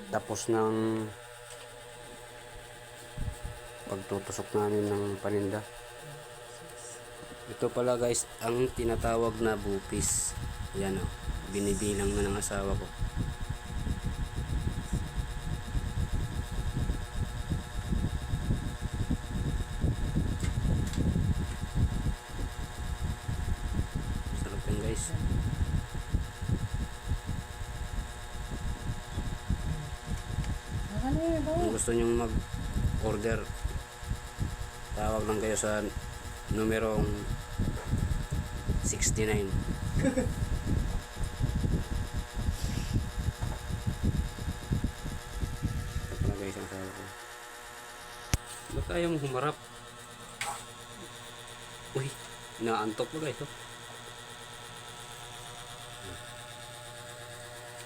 tapos ng pagtutusok namin ng paninda. Ito pala guys ang tinatawag na bupis. Yan o, binibilang na ng asawa ko. Sarap yan guys. Kung gusto nyong mag-order, tawag lang kayo sa numerong 69. Ito pala guys ang tawag ko. Ba't ayaw mo humarap? Uy, naantok mo guys.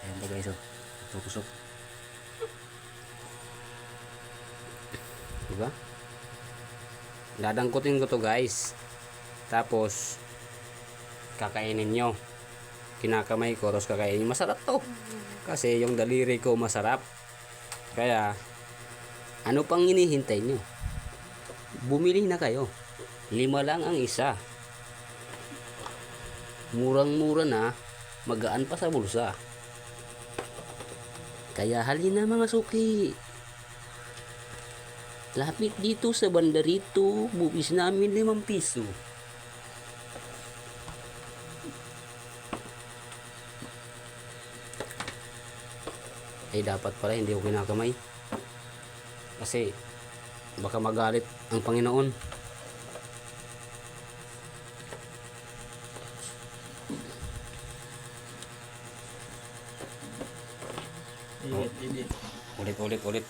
Ayan ba guys, kusok. Diba? Dadangkutin ko to guys. Tapos kakainin nyo. Kinakamay ko, tapos kakainin. Masarap to. Kasi yung daliri ko masarap. Kaya ano pang hinihintay nyo? Bumili na kayo. 5 lang ang isa. Murang-mura na, magaan pa sa bulsa. Kaya halina mga suki. Lapit dito sa bandarito, bupis namin 5 piso. Ay dapat pala hindi ko kinakamay. Kasi baka magalit ang Panginoon. Ulit.